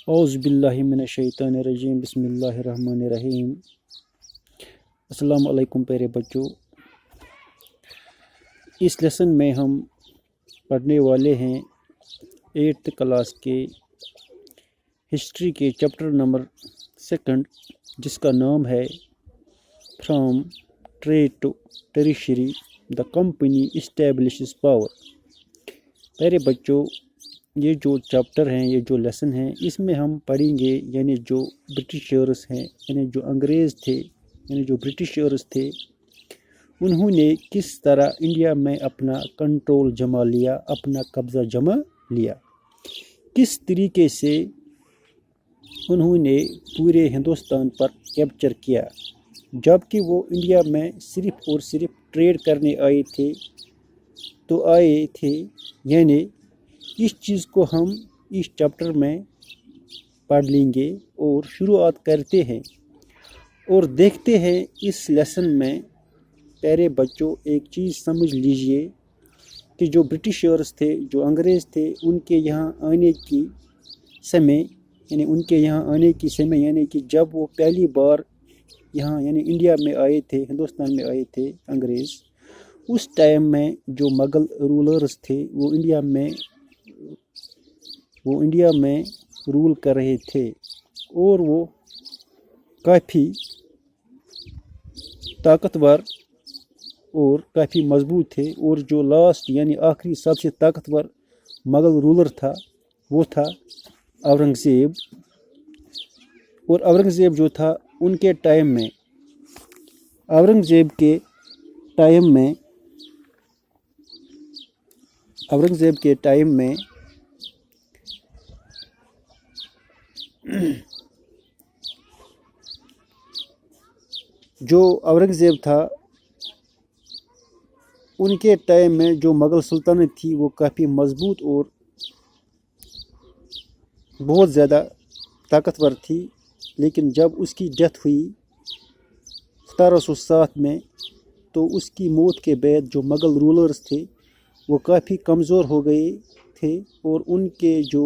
اعوذ باللہ من الشیطان الرجیم بسم اللہ الرحمن الرحیم۔ السلام علیکم پیارے بچوں، اس لیسن میں ہم پڑھنے والے ہیں 8th کلاس کے ہسٹری کے چیپٹر نمبر 2 جس کا نام ہے from trade to treasury the company establishes power. پیارے بچوں، یہ جو چیپٹر ہیں، یہ جو لیسن ہیں، اس میں ہم پڑھیں گے یعنی جو برٹشرز ہیں، یعنی جو انگریز تھے، یعنی جو برٹشرز تھے، انہوں نے کس طرح انڈیا میں اپنا کنٹرول جما لیا، اپنا قبضہ جما لیا، کس طریقے سے انہوں نے پورے ہندوستان پر کیپچر کیا، جبکہ وہ انڈیا میں صرف اور صرف ٹریڈ کرنے آئے تھے۔ یعنی اس چیز کو ہم اس چیپٹر میں پڑھ لیں گے اور شروعات کرتے ہیں اور دیکھتے ہیں اس لیسن میں۔ پیارے بچوں، ایک چیز سمجھ لیجئے کہ جو برٹشرز تھے، جو انگریز تھے، ان کے یہاں آنے کی سمے یعنی کہ جب وہ پہلی بار یہاں یعنی انڈیا میں آئے تھے، ہندوستان میں آئے تھے انگریز، اس ٹائم میں جو مغل رولرز تھے وہ انڈیا میں رول کر رہے تھے اور وہ کافی طاقتور اور کافی مضبوط تھے، اور جو لاسٹ یعنی آخری سب سے طاقتور مغل رولر تھا وہ تھا اورنگزیب۔ اور اورنگزیب جو تھا ان کے ٹائم میں جو اورنگزیب تھا ان کے ٹائم میں جو مغل سلطنت تھی وہ کافی مضبوط اور بہت زیادہ طاقتور تھی، لیکن جب اس کی ڈیتھ ہوئی 1707 میں، تو اس کی موت کے بعد جو مغل رولرز تھے وہ کافی کمزور ہو گئے تھے، اور ان کے جو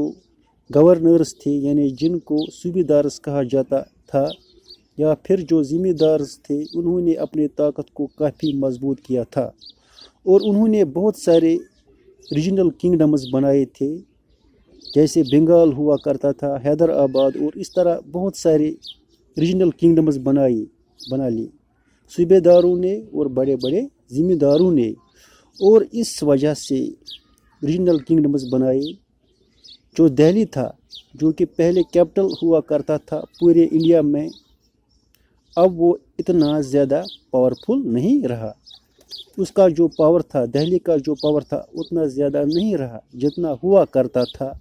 گورنرز تھے یعنی جن کو صوبے دارز کہا جاتا تھا یا پھر جو ذمہ دارز تھے، انہوں نے اپنے طاقت کو کافی مضبوط کیا تھا، اور انہوں نے بہت سارے ریجنل کنگڈمز بنائے تھے، جیسے بنگال ہوا کرتا تھا، حیدرآباد، اور اس طرح بہت سارے ریجنل کنگڈمز بنا لی صوبے داروں نے اور بڑے بڑے ذمہ داروں نے، اور اس وجہ سے ریجنل کنگڈمز بنائے۔ جو دہلی تھا، جو کہ پہلے کیپٹل ہوا کرتا تھا پورے انڈیا میں، اب وہ اتنا زیادہ پاورفل نہیں رہا۔ اس کا جو پاور تھا، دہلی کا جو پاور تھا، اتنا زیادہ نہیں رہا جتنا ہوا کرتا تھا۔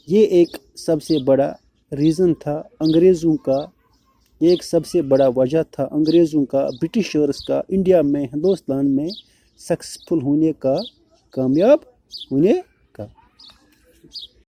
یہ ایک سب سے بڑا ریزن تھا انگریزوں کا، ایک سب سے بڑا وجہ تھا انگریزوں کا، برٹشرز کا انڈیا میں، ہندوستان میں سکسیسفل ہونے کا، کامیاب ہونے